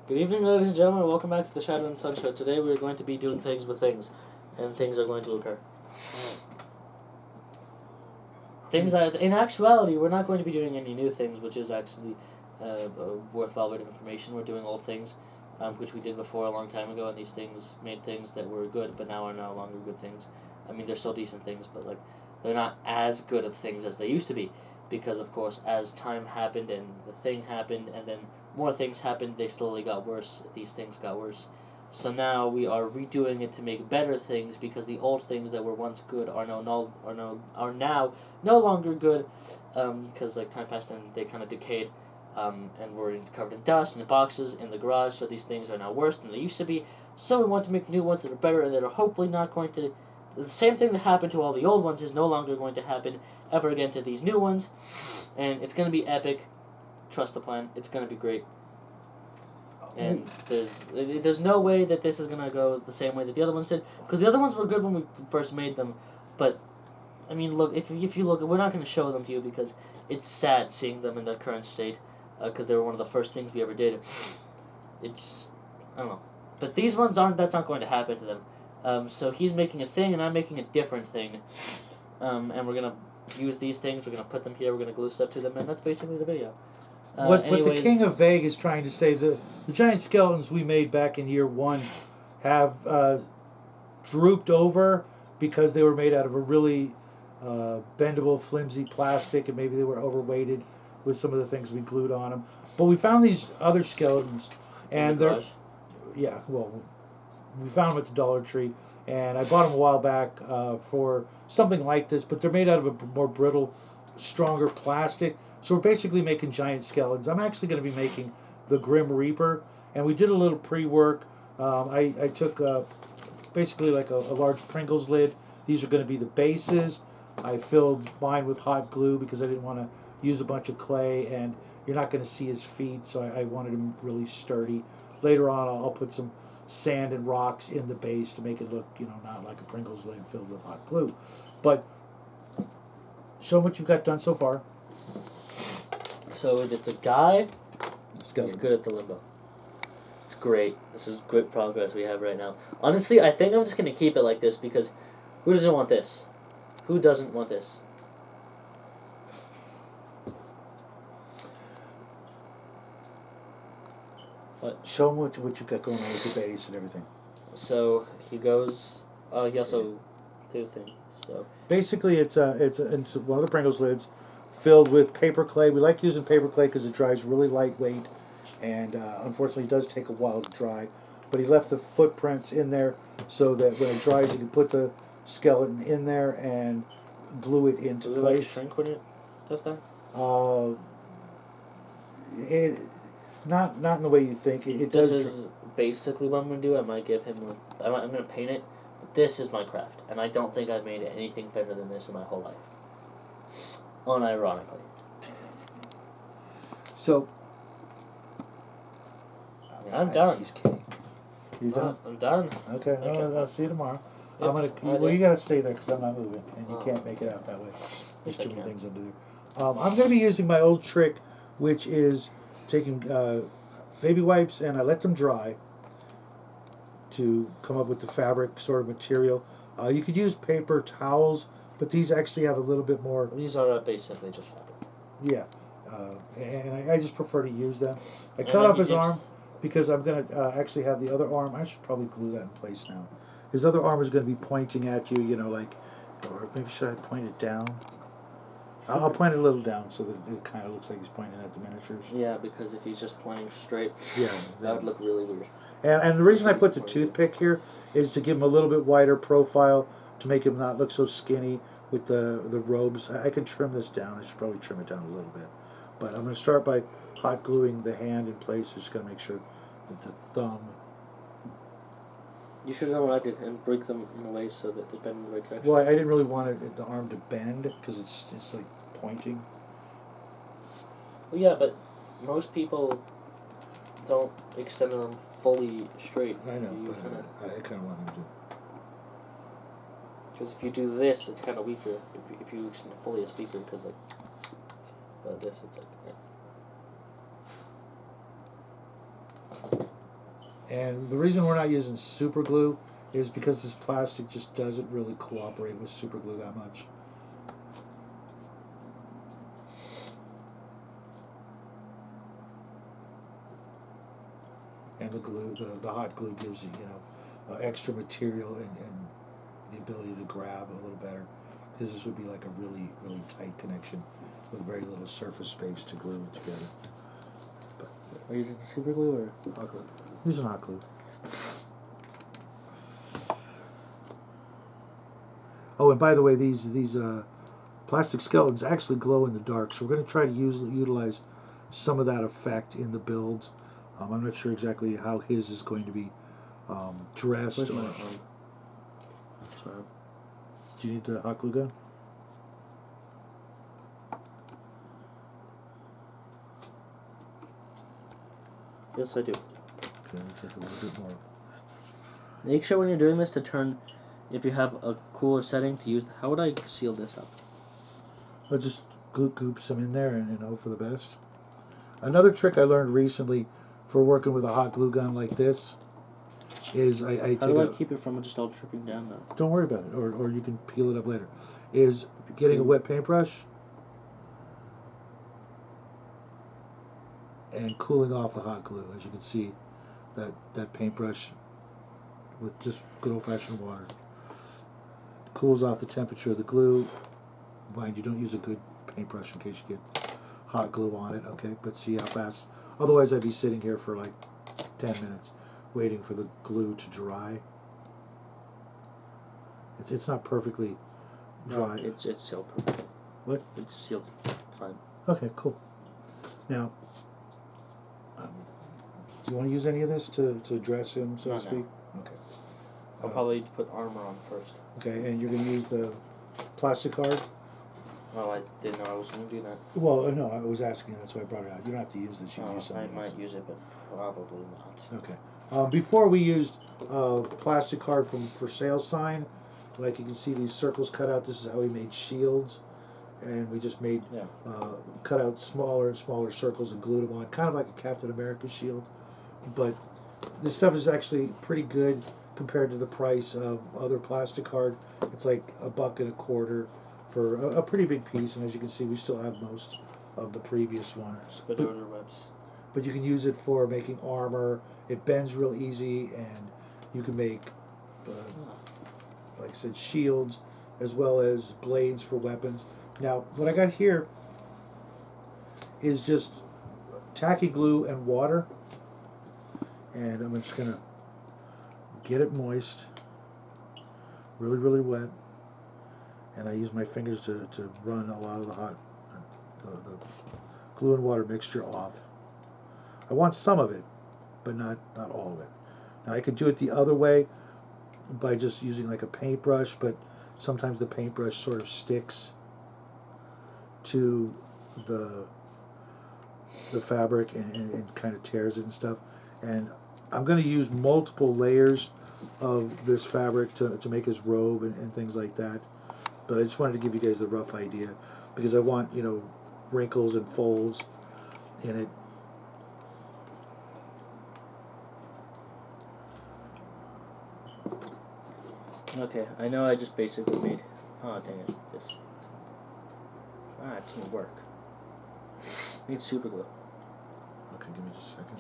Good evening, ladies and gentlemen. Welcome back to the Shadow and Sun Show. Today we are going to be doing things with things, and things are going to occur. Things that, in actuality, we're not going to be doing any new things, which is actually a worthwhile bit of information. We're doing old things, which we did before a long time ago, and these things made things that were good, but now are no longer good things. I mean, they're still decent things, but like they're not as good of things as they used to be, because of course, as time happened and the thing happened, and then more things happened, they slowly got worse. These things got worse. So now we are redoing it to make better things, because the old things that were once good are now no longer good, because like time passed and they kind of decayed, and were covered in dust and in boxes in the garage. So these things are now worse than they used to be. So we want to make new ones that are better and that are hopefully not going to. The same thing that happened to all the old ones is no longer going to happen ever again to these new ones, and it's going to be epic. Trust the plan. It's going to be great. And there's no way that this is going to go the same way that the other ones did, because the other ones were good when we first made them, but I mean, look, if you look, we're not going to show them to you because it's sad seeing them in their current state, because they were one of the first things we ever did. It's, I don't know. But these ones that's not going to happen to them. So he's making a thing and I'm making a different thing. And we're going to use these things, we're going to put them here, we're going to glue stuff to them, and that's basically the video. What the King of Vague is trying to say, the giant skeletons we made back in year 1 have drooped over because they were made out of a really bendable, flimsy plastic, and maybe they were overweighted with some of the things we glued on them. But we found these other skeletons, and they're, yeah, well, we found them at the Dollar Tree, and I bought them a while back for something like this, but they're made out of a more brittle, stronger plastic. So we're basically making giant skeletons. I'm actually going to be making the Grim Reaper, and we did a little pre-work. I took basically like a large Pringles lid. These are going to be the bases. I filled mine with hot glue because I didn't want to use a bunch of clay, and you're not going to see his feet, so I wanted him really sturdy. Later on, I'll put some sand and rocks in the base to make it look, not like a Pringles lid filled with hot glue. But show them what you've got done so far. So it's a guy who's Skeleton. good at the limbo. It's great. This is good progress we have right now. Honestly, I think I'm just going to keep it like this, because who doesn't want this? Who doesn't want this? What? Show them what you've got going on with the base and everything. So he goes. He also did a thing. So basically, it's one of the Pringles lids filled with paper clay. We like using paper clay because it dries really lightweight, and unfortunately, it does take a while to dry. But he left the footprints in there so that when it dries, you can put the skeleton in there and glue it into place. Does it like shrink when it does that? Not in the way you think. It this does. This is basically what I'm gonna do. I might give him. I'm gonna paint it. But this is my craft, and I don't think I've made anything better than this in my whole life. Unironically. So. I'm done. He's kidding. You done? I'm done. Okay. I'll see you tomorrow. Yep. Well, you gotta stay there because I'm not moving, and you can't make it out that way. There's too many things under there. I'm gonna be using my old trick, which is taking baby wipes, and I let them dry to come up with the fabric sort of material. You could use paper towels, but these actually have a little bit more. These are basically just fabric. Yeah, and I just prefer to use them. I cut off his arm because I'm going to actually have the other arm. I should probably glue that in place now. His other arm is going to be pointing at you, or maybe should I point it down? I'll point it a little down so that it kind of looks like he's pointing at the miniatures. Yeah, because if he's just pointing straight, yeah, that would look really weird. And the reason I put the toothpick here is to give him a little bit wider profile, to make him not look so skinny with the robes. I can trim this down. I should probably trim it down a little bit. But I'm going to start by hot gluing the hand in place. Just going to make sure that the thumb... You should have done what I did and break them in a way so that they bend in the right direction. Well, I didn't really want the arm to bend because it's like pointing. Well, yeah, but most people don't extend them fully straight. I know, but I kind of want him to. Because if you do this, it's kind of weaker. If you extend it fully, it's weaker because this, it's like... Yeah. And the reason we're not using super glue is because this plastic just doesn't really cooperate with super glue that much. And the glue, the hot glue gives you, extra material and the ability to grab a little better, because this would be like a really, really tight connection with very little surface space to glue it together. Are you using super glue or hot glue? Using hot glue. Oh, and by the way, these plastic skeletons actually glow in the dark, so we're going to try to utilize some of that effect in the builds. I'm not sure exactly how his is going to be dressed. Where's my arm? Do you need the hot glue gun? Yes, I do. Okay, let me take a little bit more. Make sure when you're doing this to turn, if you have a cooler setting, to use. How would I seal this up? I'll just goop some in there and hope for the best. Another trick I learned recently for working with a hot glue gun like this is I take How do I keep it from just all dripping down though? Don't worry about it, or you can peel it up later. Is getting a wet paintbrush and cooling off the hot glue. As you can see, that paintbrush with just good old-fashioned water cools off the temperature of the glue. Mind you, don't use a good paintbrush in case you get hot glue on it, okay? But see how fast. Otherwise, I'd be sitting here for like 10 minutes waiting for the glue to dry. It's not perfectly dry. No, it's sealed perfectly. What? It's sealed fine. Okay, cool. Now, do you want to use any of this to dress him, so to speak? No. Okay. I'll probably put armor on first. Okay, and you're going to use the plastic card? Oh, I didn't know I was going to do that. Well, no, I was asking. That's why I brought it out. You don't have to use this. You can use something I else. might use it, but probably not. Okay. Before we used plastic card for sale sign. Like you can see these circles cut out. This is how we made shields. And we just made cut out smaller and smaller circles and glued them on. Kind of like a Captain America shield. But this stuff is actually pretty good compared to the price of other plastic card. It's like $1.25 for a pretty big piece, and as you can see, we still have most of the previous one. But you can use it for making armor. It bends real easy, and you can make, like I said, shields as well as blades for weapons. Now, what I got here is just tacky glue and water, and I'm just gonna get it moist, really, really wet. And I use my fingers to run a lot of the the glue and water mixture off. I want some of it, but not all of it. Now I could do it the other way by just using like a paintbrush, but sometimes the paintbrush sort of sticks to the fabric and kind of tears it and stuff. And I'm going to use multiple layers of this fabric to make his robe and things like that. But I just wanted to give you guys the rough idea because I want, wrinkles and folds in it. Okay, I know I just basically made... Oh, dang it. It didn't work. I need super glue. Okay, give me just a second.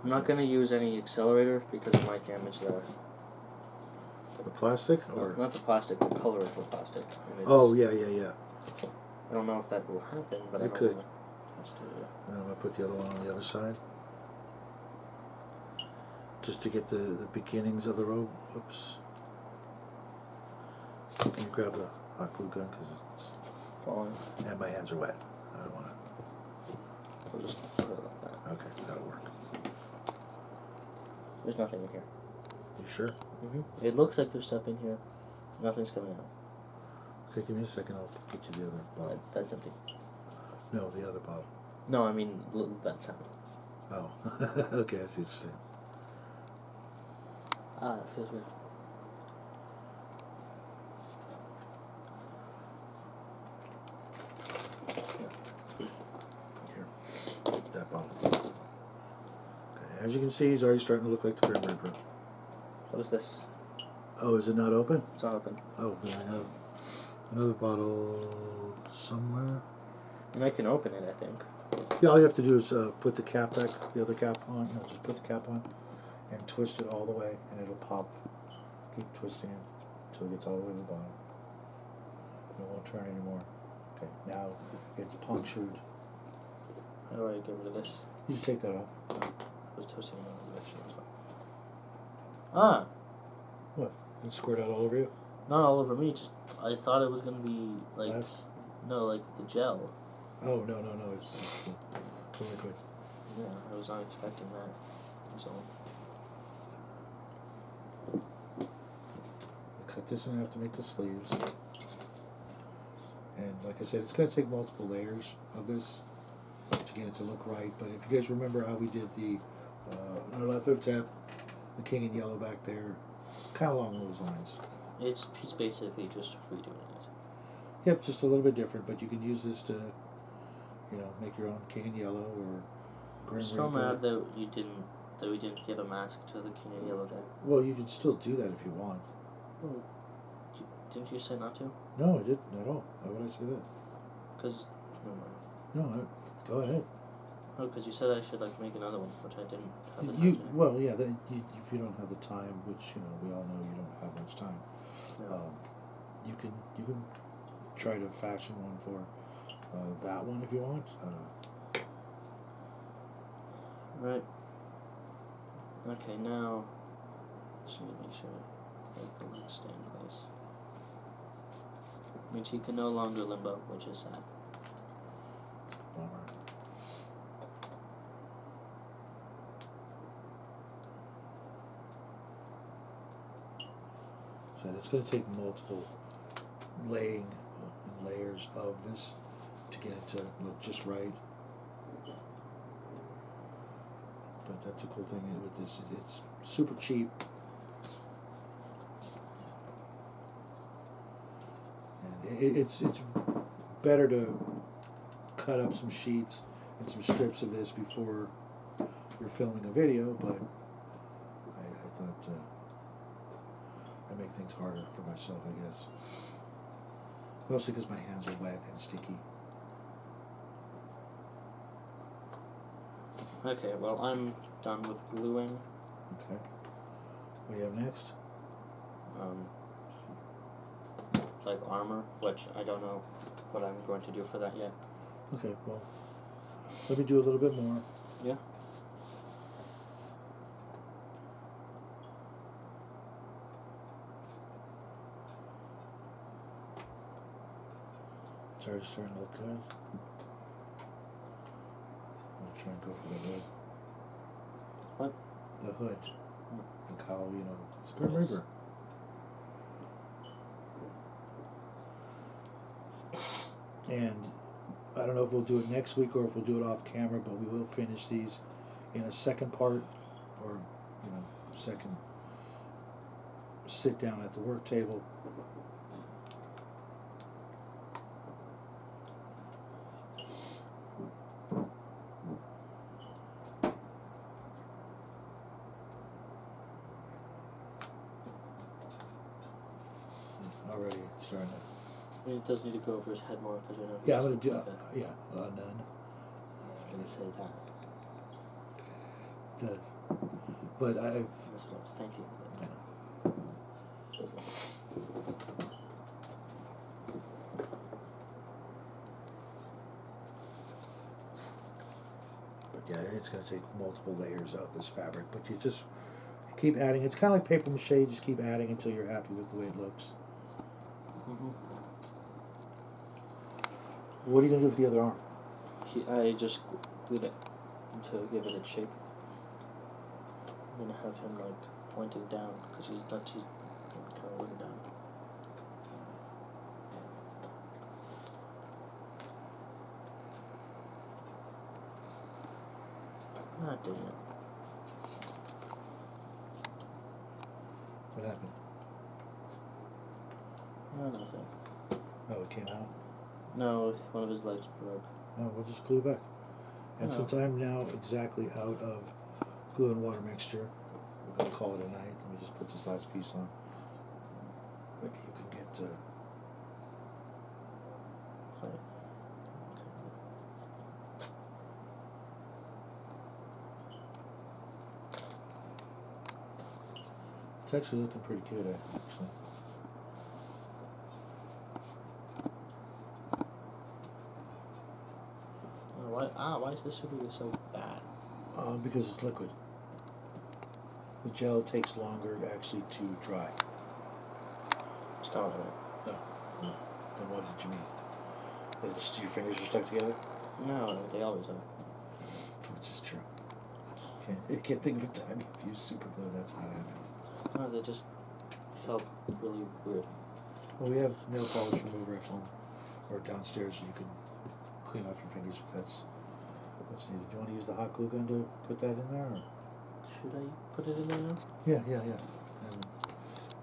I'm not going to use any accelerator because it might damage the plastic? Or not the plastic, the color of the plastic. Oh, yeah. I don't know if that will happen, but it could. And then I'm going to put the other one on the other side. Just to get the beginnings of the robe. Oops. Can you grab the hot glue gun because it's falling? And my hands are wet. I don't want to. I'll just put it like that. Okay, that'll work. There's nothing in here. You sure? Mm-hmm. It looks like there's stuff in here. Nothing's coming out. Okay, give me a second. I'll get you the other bottle. That's empty. No, the other bottle. No, I mean that sound. Oh, okay. I see what you're saying. That feels weird. Here, that bottle. Okay, As you can see, he's already starting to look like the Grim Reaper. What is this? Oh, is it not open? It's not open. Oh, then I have another bottle somewhere. And I can open it, I think. Yeah, all you have to do is put the cap back, the other cap on. No, just put the cap on and twist it all the way, and it'll pop. Keep twisting it until it gets all the way to the bottom. It won't turn anymore. Okay, now it's punctured. How do I get rid of this? You just take that off. I was twisting it in the direction as well. Ah! What? It squirt out all over you? Not all over me, just I thought it was gonna be like Less? no, like the gel. Oh, no, it's the liquid. Yeah, I was not expecting that. So Cut this in half to make the sleeves. And like I said, it's going to take multiple layers of this to get it to look right. But if you guys remember how we did the Ttrpg, the king in yellow back there, kind of along those lines. he's basically just redoing it. Yep, just a little bit different, but you can use this to, make your own king in yellow or Grim Reaper. Still mad that we didn't give a mask to the King of Yellow guy. Well, you can still do that if you want. Oh, didn't you say not to? No, I didn't at all. Why would I say that? Because Go ahead. Oh, because you said I should make another one, which I didn't have the time to do. Well, yeah. If you don't have the time, which we all know you don't have much time, No. you can try to fashion one for that one if you want. Right. Okay, now just need to make sure the legs stay in place. Means he can no longer limbo, which is sad. Bummer. So it's going to take multiple layers of this to get it to look just right. But that's the cool thing with this. It's super cheap. And it's better to cut up some sheets and some strips of this before you're filming a video, but I thought I make things harder for myself, I guess. Mostly because my hands are wet and sticky. Okay, well, I'm done with gluing. Okay. What do you have next? Like armor, which I don't know what I'm going to do for that yet. Okay, well, let me do a little bit more. Yeah. It's already starting to look good. I'm try and go for the hood. What? The hood. Like how, it's a Grim Reaper. And I don't know if we'll do it next week or if we'll do it off camera, but we will finish these in a second part or, second sit down at the work table. Already starting to. I mean, it does need to go over his head more because we know. Yeah, I'm going to do none. I was going to say that. It does. But That's what I was thinking. But yeah, it's going to take multiple layers of this fabric. But you just keep adding. It's kind of like paper mache. You just keep adding until you're happy with the way it looks. Mm-hmm. What are you going to do with the other arm? I just glued it to give it its shape. I'm going to have him pointing down because he's kind of looking down. Ah, dang it. What happened? No, nothing. Oh, it came out? No, one of his legs broke. No, we'll just glue it back. And Oh. since I'm now exactly out of glue and water mixture. We're going to call it a night. Let me just put this last piece on. Maybe you can get... It's actually looking pretty good, actually. Why is this super glue so bad? Because it's liquid. The gel takes longer actually to dry. Stop it. No. Then what did you mean? That your fingers are stuck together? No, they always are. Which is true. Can't think of a time you've used super glue that's not happened. No, they just felt really weird. Well, we have nail polish remover at home or downstairs, so you can clean off your fingers if that's what's needed. Do you want to use the hot glue gun to put that in there? Or? Should I put it in there now? Yeah. And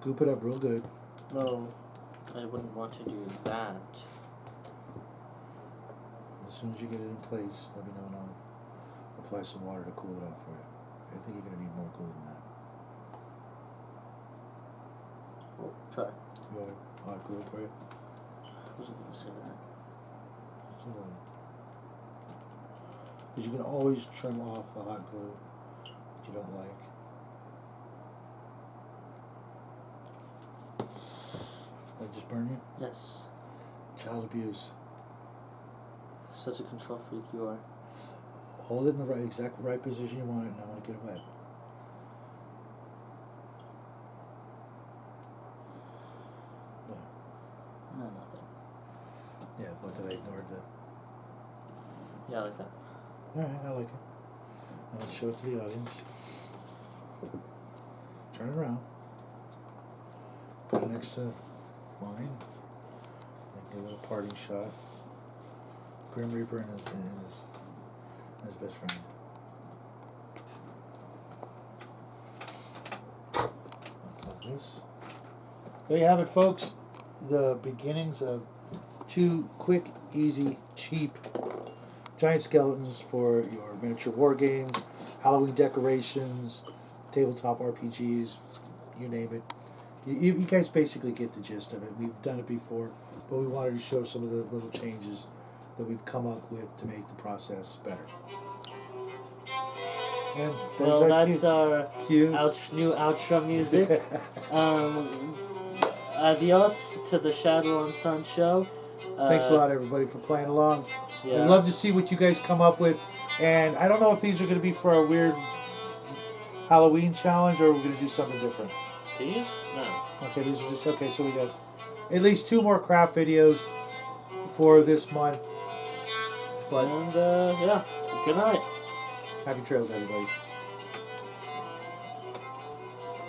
goop it up real good. No, I wouldn't want to do that. As soon as you get it in place, let me know and I'll apply some water to cool it off for you. I think you're going to need more glue than that. Oh, try. You want hot glue for you? I wasn't going to say that. Because you can always trim off the hot glue that you don't like. Did I just burn you? Yes. Child abuse. Such a control freak you are. Hold it in the exact right position you want it, and I want to get it wet. No, nothing. Yeah, what did I ignore that? Yeah, I like that. Alright, I like it. Now let's show it to the audience. Turn it around. Put it next to mine. Make a little parting shot. Grim Reaper and his best friend. Like this. There you have it, folks. The beginnings of 2 quick, easy, cheap giant skeletons for your miniature war games, Halloween decorations, tabletop RPGs, you name it. You guys basically get the gist of it. We've done it before, but we wanted to show some of the little changes that we've come up with to make the process better. And that's our cue. New outro music. Adios to the Shadow and Sun show. Thanks a lot, everybody, for playing along. Yeah. I'd love to see what you guys come up with. And I don't know if these are going to be for a weird Halloween challenge or we're going to do something different. These? No. Okay, these are just... Okay, so we got at least 2 more craft videos for this month. But and, yeah. Good night. Happy trails, everybody.